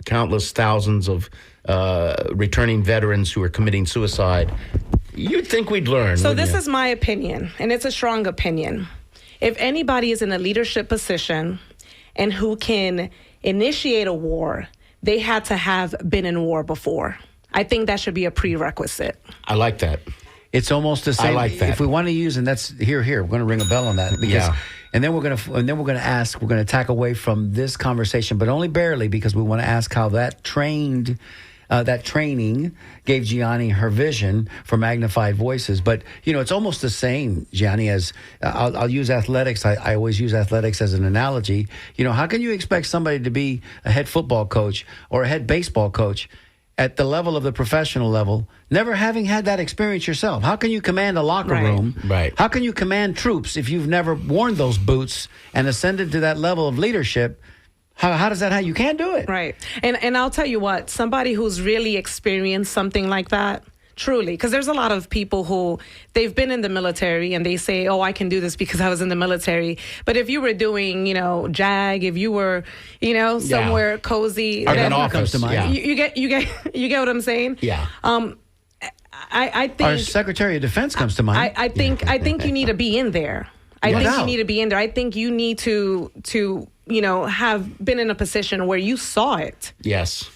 thousands of returning veterans who are committing suicide, you'd think we'd learn. So this is my opinion, and it's a strong opinion. If anybody is in a leadership position and who can initiate a war, they had to have been in war before. I think that should be a prerequisite. I like that. It's almost the same. I like that. If we want to use, and that's here, we're going to ring a bell on that because, Yeah. and then we're going to tack away from this conversation, but only barely because we want to ask how that training gave Gianni her vision for magnified voices. But, it's almost the same, Gianni, as I'll use athletics. I always use athletics as an analogy. How can you expect somebody to be a head football coach or a head baseball coach at the level of the professional level, never having had that experience yourself? How can you command a locker room? Right. How can you command troops if you've never worn those boots and ascended to that level of leadership? How does that happen? You can't do it. Right. And I'll tell you what, somebody who's really experienced something like that, truly, because there's a lot of people who they've been in the military and they say, oh, I can do this because I was in the military. But if you were doing, JAG, if you were, somewhere cozy, An office comes to mind. yeah. you get what I'm saying? Yeah. I think Our Secretary of Defense comes to mind. I think you need to be in there. I think you need to be in there. I think you need to have been in a position where you saw it. Yes.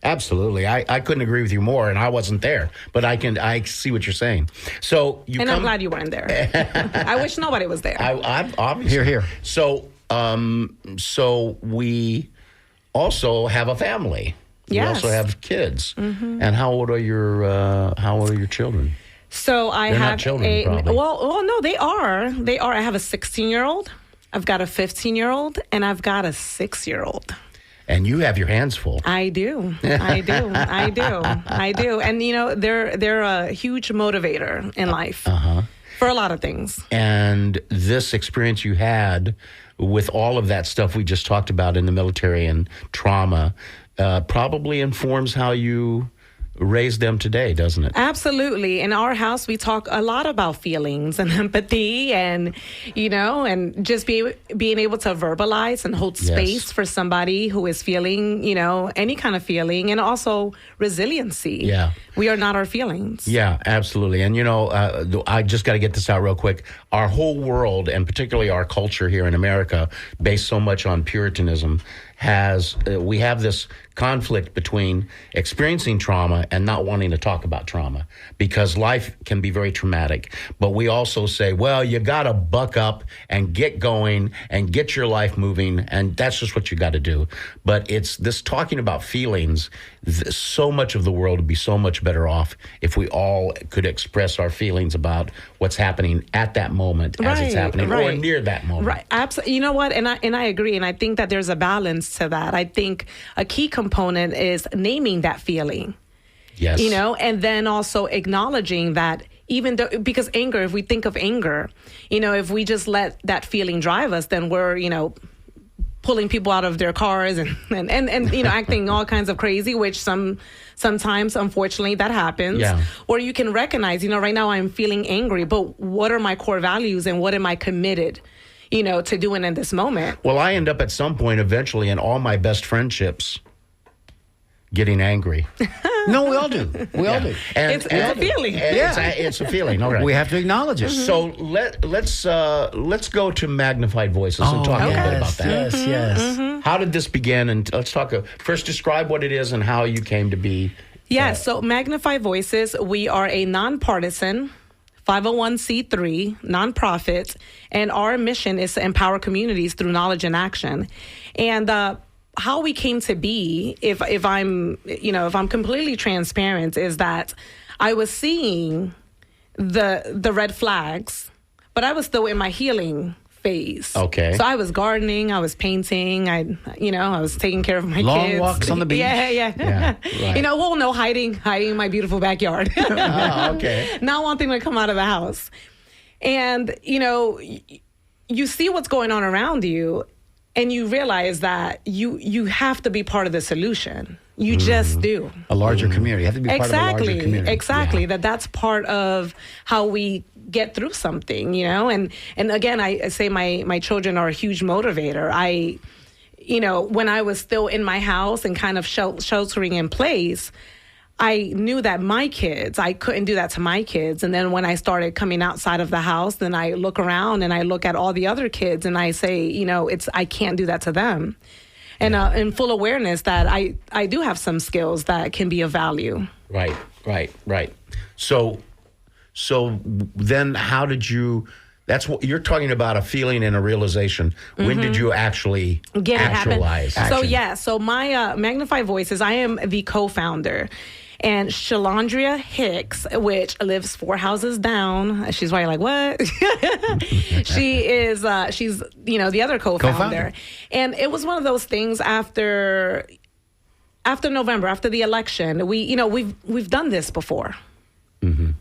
Absolutely. I couldn't agree with you more, and I wasn't there, but I see what you're saying. So I'm glad you weren't there. I wish nobody was there. I'm obviously Here. So so we also have a family. We Yes. also have kids. And how old are your children? So I They're have not children, probably. well, no, they are. They are. I have a 16-year-old. I've got a 15-year-old, and I've got a 6-year-old. And you have your hands full. I do. I do. And they're a huge motivator in life for a lot of things. And this experience you had with all of that stuff we just talked about in the military and trauma probably informs how you raise them today, doesn't it? Absolutely. In our house, we talk a lot about feelings and empathy and, and just being able to verbalize and hold space Yes. for somebody who is feeling, any kind of feeling, and also resiliency. Yeah. We are not our feelings. Yeah, absolutely. And, I just got to get this out real quick. Our whole world, and particularly our culture here in America, based so much on Puritanism, we have this conflict between experiencing trauma and not wanting to talk about trauma, because life can be very traumatic. But we also say, well, you got to buck up and get going and get your life moving, and that's just what you got to do. But it's this talking about feelings. So much of the world would be so much better off if we all could express our feelings about what's happening at that moment as it's happening, or near that moment. Right. Absolutely. You know what? And I agree. And I think that there's a balance to that. I think a key component is naming that feeling. Yes. And then also acknowledging that, even though, because anger, if we think of anger, if we just let that feeling drive us, then we're, pulling people out of their cars and acting all kinds of crazy, which sometimes, unfortunately, that happens. Yeah. Or you can recognize, right now I'm feeling angry, but what are my core values and what am I committed, to doing in this moment? Well, I end up at some point eventually in all my best friendships getting angry. No, we all do. We all do. And, It's a feeling. It's a feeling. All right. We have to acknowledge it. So let's go to magnified voices and talk a little bit about that. Yes. How did this begin? And let's talk. First, describe what it is and how you came to be. Yes. So Magnified Voices, we are a nonpartisan 501c3 nonprofit, and our mission is to empower communities through knowledge and action. And how we came to be, if I'm completely transparent, is that I was seeing the red flags, but I was still in my healing phase. Okay. So I was gardening, I was painting, I was taking care of my Long kids. walks on the beach. Yeah. Right. Hiding in my beautiful backyard. Oh, okay. Not wanting to come out of the house. And, you see what's going on around you, and you realize that you have to be part of the solution. You just do. A larger community. You have to be part of a larger community. Exactly. Yeah. That's part of how we get through something, And again, I say my children are a huge motivator. When I was still in my house and kind of sheltering in place, I knew that I couldn't do that to my kids. And then when I started coming outside of the house, then I look around and I look at all the other kids and I say, I can't do that to them. And in full awareness that I do have some skills that can be of value. Right. So then how did you, that's what you're talking about, a feeling and a realization. When did you actually actualize? So my Magnified Voices, I am the co-founder. And Shalandria Hicks, which lives 4 houses down, she's probably like, what? She's the other co-founder. And it was one of those things after November, after the election, we've done this before. Mm-hmm.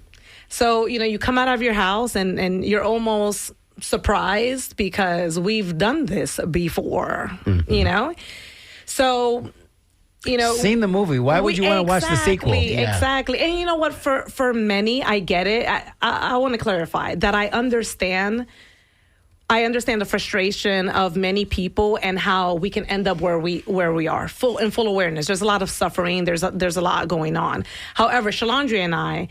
So, you come out of your house and you're almost surprised because we've done this before, So, seen the movie. Why would you want to watch the sequel? Exactly. And you know what? For many, I get it. I want to clarify that I understand the frustration of many people and how we can end up where we are, full awareness. There's a lot of suffering. There's a lot going on. However, Shalandria and I,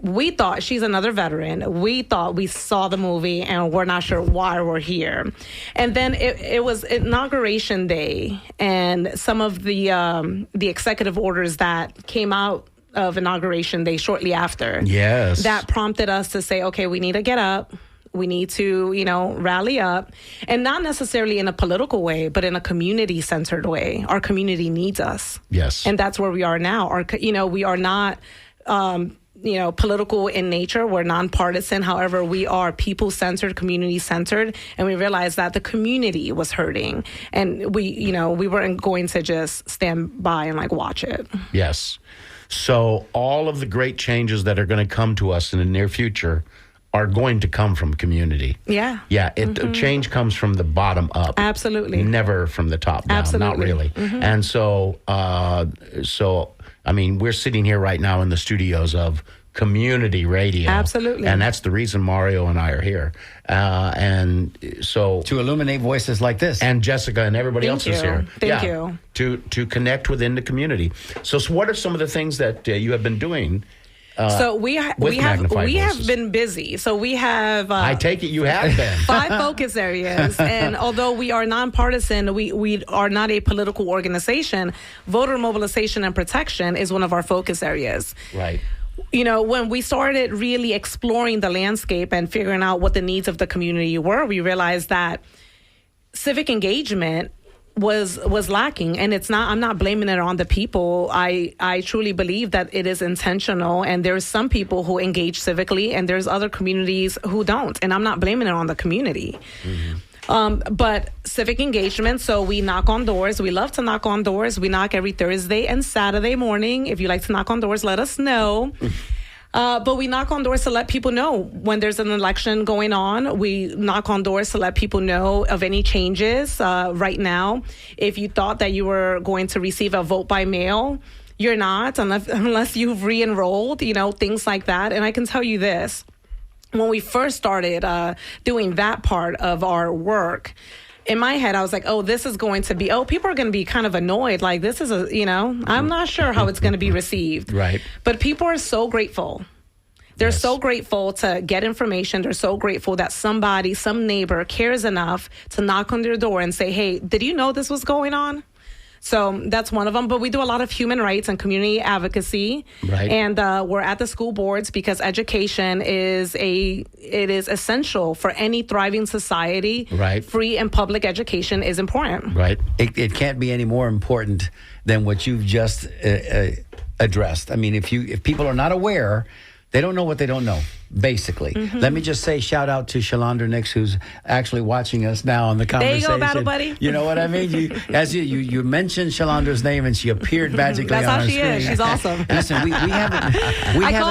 we thought, she's another veteran. We thought we saw the movie and we're not sure why we're here. And then it was Inauguration Day, and some of the executive orders that came out of Inauguration Day shortly after. Yes. That prompted us to say, okay, we need to get up. We need to, rally up, and not necessarily in a political way, but in a community-centered way. Our community needs us. Yes. And that's where we are now. We are not, political in nature. We're nonpartisan. However, we are people-centered, community-centered, and we realized that the community was hurting, and we weren't going to just stand by and watch it. Yes. So all of the great changes that are going to come to us in the near future are going to come from community. Yeah. Yeah. Change comes from the bottom up. Absolutely. Never from the top down. Absolutely. Not really. And so, we're sitting here right now in the studios of community radio. Absolutely. And that's the reason Mario and I are here. And so to illuminate voices like this. And Jessica and everybody Thank else is you. here. Thank you. To connect within the community. So what are some of the things that you have been doing? So we have been busy. So we have. I take it you have been 5 focus areas, and although we are nonpartisan, we are not a political organization. Voter mobilization and protection is one of our focus areas. Right. When we started really exploring the landscape and figuring out what the needs of the community were, we realized that civic engagement was lacking, and I'm not blaming it on the people. I truly believe that it is intentional, and there's some people who engage civically and there's other communities who don't, and I'm not blaming it on the community. But civic engagement, so we knock on doors. We love to knock on doors. We knock every Thursday and Saturday morning. If you like to knock on doors, let us know. But we knock on doors to let people know when there's an election going on. We knock on doors to let people know of any changes. Right now, if you thought that you were going to receive a vote by mail, you're not, unless you've re-enrolled, things like that. And I can tell you this, when we first started doing that part of our work, in my head, I was like, this is going to be, people are going to be kind of annoyed. Like, this is I'm not sure how it's going to be received. Right. But people are so grateful. They're so grateful to get information. They're so grateful that some neighbor cares enough to knock on their door and say, hey, did you know this was going on? So that's one of them. But we do a lot of human rights and community advocacy. Right. And we're at the school boards because education is essential for any thriving society. Right. Free and public education is important. Right. It can't be any more important than what you've just addressed. I mean, if people are not aware, they don't know what they don't know, basically. Let me just say shout out to Shalandra Nix, who's actually watching us now on the conversation. There you go, battle buddy. You know what I mean? You mentioned Shalandra's name and she appeared magically That's on how our she screen. is. She's awesome. Listen, we haven't.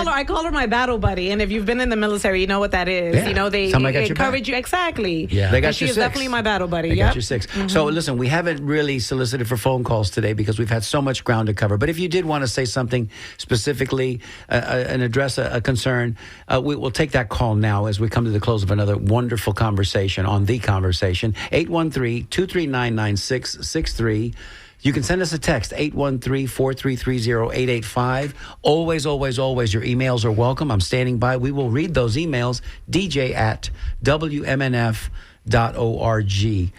I call her my battle buddy, and if you've been in the military, you know what that is. Yeah. They Somebody got your encourage back. you exactly. Yeah. They got and she your is 6. definitely my battle buddy. They Yep. got your 6. So listen, we haven't really solicited for phone calls today because we've had so much ground to cover. But if you did want to say something specifically and address a concern, we'll take that call now as we come to the close of another wonderful conversation on The Conversation. 813-239-9663. You can send us a text, 813-433-0885. Always, always, always, your emails are welcome. I'm standing by. We will read those emails, dj@wmnf.org.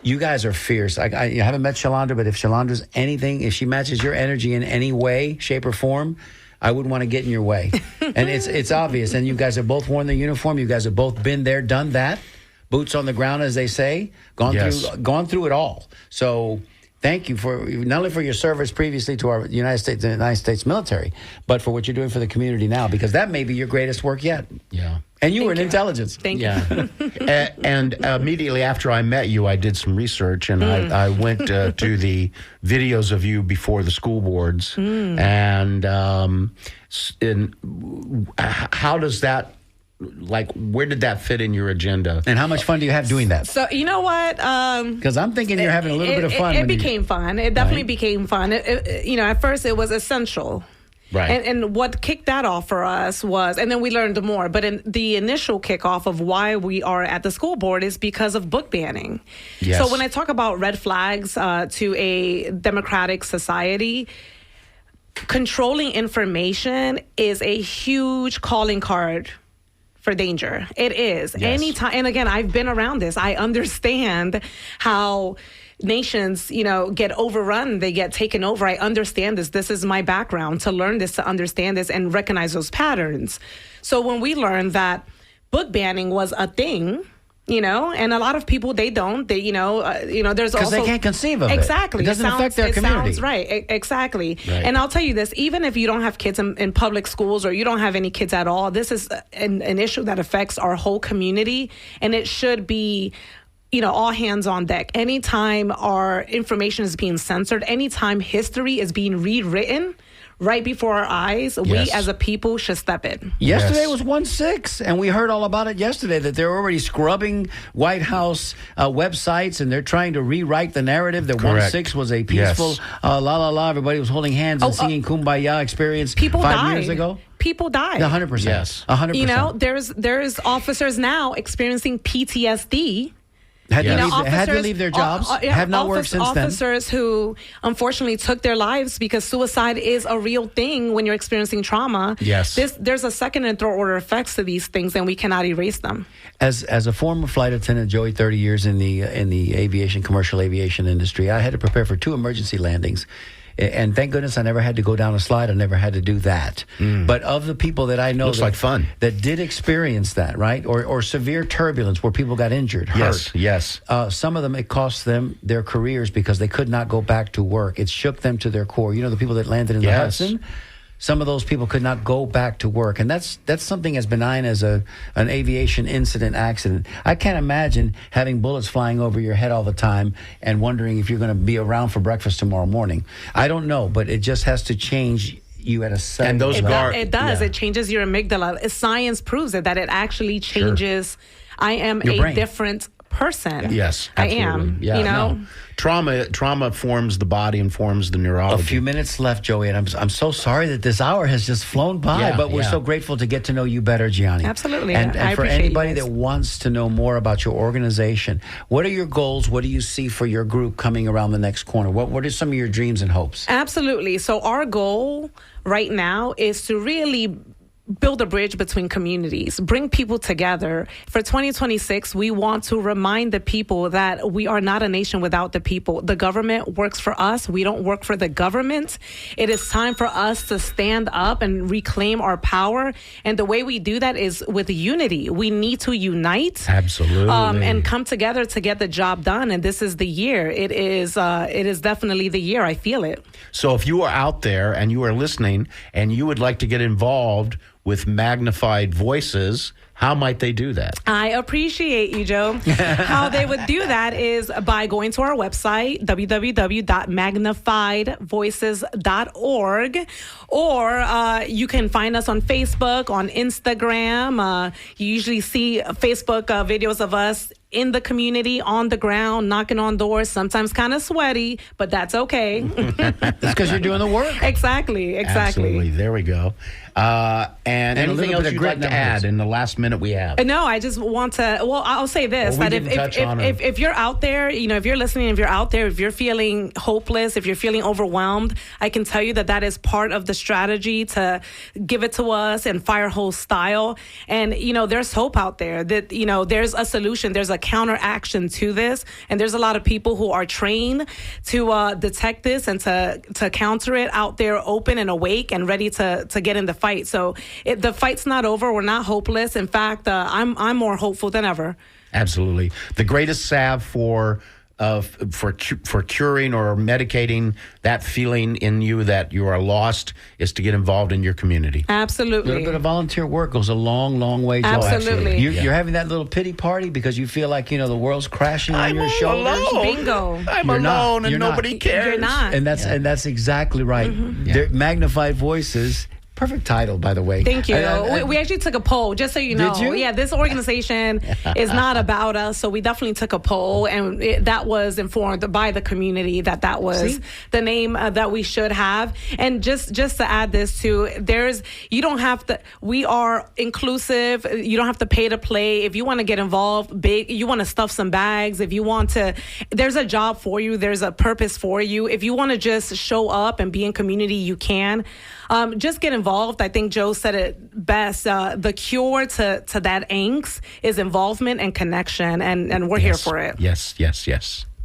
You guys are fierce. I haven't met Shalandra, but if Shalandra's anything, if she matches your energy in any way, shape, or form, I wouldn't want to get in your way. And it's obvious. And you guys have both worn the uniform. You guys have both been there, done that. Boots on the ground, as they say. Gone through it all. So thank you for not only for your service previously to the United States military, but for what you're doing for the community now, because that may be your greatest work yet. Yeah. And you were in intelligence. Thank you. And immediately after I met you, I did some research, and I went to the videos of you before the school boards. And how does that, where did that fit in your agenda? And how much fun do you have doing that? So you know what? Because I'm thinking you're having a little bit of fun. It became fun. It definitely became fun. At first it was essential. Right. And what kicked that off for us was, and then we learned more, but in the initial kickoff of why we are at the school board is because of book banning. Yes. So when I talk about red flags to a democratic society, controlling information is a huge calling card for danger. It is. Yes. Anytime, and again, I've been around this. I understand how nations, get overrun, they get taken over. I understand this. This is my background, to learn this, to understand this, and recognize those patterns. So when we learned that book banning was a thing, and a lot of people, they don't. There's also Because they can't conceive of it. Exactly. It doesn't affect their community. Sounds right. Exactly. Right. And I'll tell you this: even if you don't have kids in public schools, or you don't have any kids at all, this is an issue that affects our whole community, and it should be, all hands on deck. Anytime our information is being censored, anytime history is being rewritten right before our eyes, we Yes. as a people should step in. Yesterday Yes. was 1/6, and we heard all about it yesterday, that they're already scrubbing White House websites, and they're trying to rewrite the narrative that Correct. 1/6 was a peaceful, Yes. la la la, everybody was holding hands and singing Kumbaya experience People 5 died. years ago. People died. 100%. Yes. 100%. There's officers now experiencing PTSD. Had, You to, know, leave, had to officers- leave their jobs, yeah, have not worked since then. Officers who unfortunately took their lives because suicide is a real thing when you're experiencing trauma. Yes. There's a second and third order effects to these things, and we cannot erase them. As a former flight attendant, Joey, 30 years in the commercial aviation industry, I had to prepare for 2 emergency landings. And thank goodness I never had to go down a slide. I never had to do that. But of the people that I know Looks like fun. that did experience that, right? Or severe turbulence where people got injured, hurt. Yes. Some of them, it cost them their careers because they could not go back to work. It shook them to their core. The people that landed in the Yes. Hudson, some of those people could not go back to work. And that's something as benign as an aviation accident. I can't imagine having bullets flying over your head all the time and wondering if you're going to be around for breakfast tomorrow morning. I don't know, but it just has to change you at a second. And those It, guard- it does. yeah. It changes your amygdala. Science proves it, that it actually changes. I am Your a brain. different person. Yes, I absolutely. am. Yeah, No. Trauma forms the body and forms the neurology. A few minutes left, Joey, and I'm so sorry that this hour has just flown by, Yeah, but we're yeah. so grateful to get to know you better, Gianni. Absolutely. And I for appreciate you anybody guys. that wants to know more about your organization, what are your goals? What do you see for your group coming around the next corner? What are some of your dreams and hopes? Absolutely. So our goal right now is to really build a bridge between communities, bring people together. For 2026, we want to remind the people that we are not a nation without the people. The government works for us. We don't work for the government. It is time for us to stand up and reclaim our power. And the way we do that is with unity. We need to unite. Absolutely. And come together to get the job done. And this is the year. It is definitely the year. I feel it. So if you are out there and you are listening and you would like to get involved with Magnified Voices, how might they do that? I appreciate you, Joe. How they would do that is by going to our website, www.magnifiedvoices.org, or you can find us on Facebook, on Instagram. You usually see Facebook videos of us in the community, on the ground, knocking on doors, sometimes kind of sweaty, but that's okay. That's because you're doing the work. Exactly. Absolutely. There we go. And a anything little else bit of you'd grit like to never add hurts. in the last minute we have? No, I just want to. Well, I'll say this: Well, we that didn't touch on it. if you're out there, if you're listening, if you're out there, if you're feeling hopeless, if you're feeling overwhelmed, I can tell you that is part of the strategy to give it to us in fire hose style. And there's hope out there. That there's a solution. There's a counteraction to this, and there's a lot of people who are trained to detect this and to counter it out there, open and awake and ready to get in the fight. So the fight's not over. We're not hopeless. In fact, I'm more hopeful than ever. Absolutely. The greatest salve for curing or medicating that feeling in you that you are lost is to get involved in your community. A Absolutely. little bit of volunteer work goes a long, long way. Joe. Absolutely. You're having that little pity party because you feel like the world's crashing on your shoulders. Bingo. I'm You're not. alone and You're not. nobody cares. You're not. And that's exactly right. They're Magnified Voices Perfect title, by the way. Thank you. We actually took a poll, just so you know. Did you? Yeah, this organization is not about us, so we definitely took a poll, and that was informed by the community that was the name that we should have. And just to add this too, you don't have to. We are inclusive. You don't have to pay to play. If you want to get involved, you want to stuff some bags. If you want to, there's a job for you. There's a purpose for you. If you want to just show up and be in community, you can. Just get involved. I think Joe said it best. The cure to that angst is involvement and connection, and we're here for it. Yes.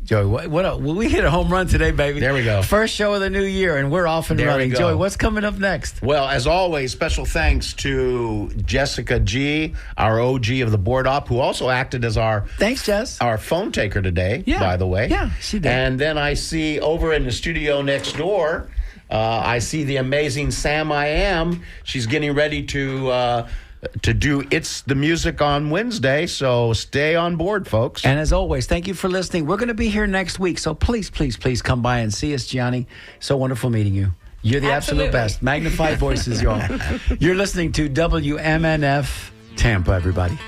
Joey, we hit a home run today, baby. There we go. First show of the new year, and we're off and There we running. go. Joey, what's coming up next? Well, as always, special thanks to Jessica G., our OG of the Board Op, who also acted as our Thanks, Jess. our phone taker today, Yeah. by the way. Yeah, she did. And then I see over in the studio next door, I see the amazing Sam I Am. She's getting ready to do It's the Music on Wednesday, so stay on board, folks. And as always, thank you for listening. We're going to be here next week, so please come by and see us, Gianni. So wonderful meeting you. You're the absolute Absolutely. best. Magnified voices, y'all. You're listening to WMNF Tampa, everybody.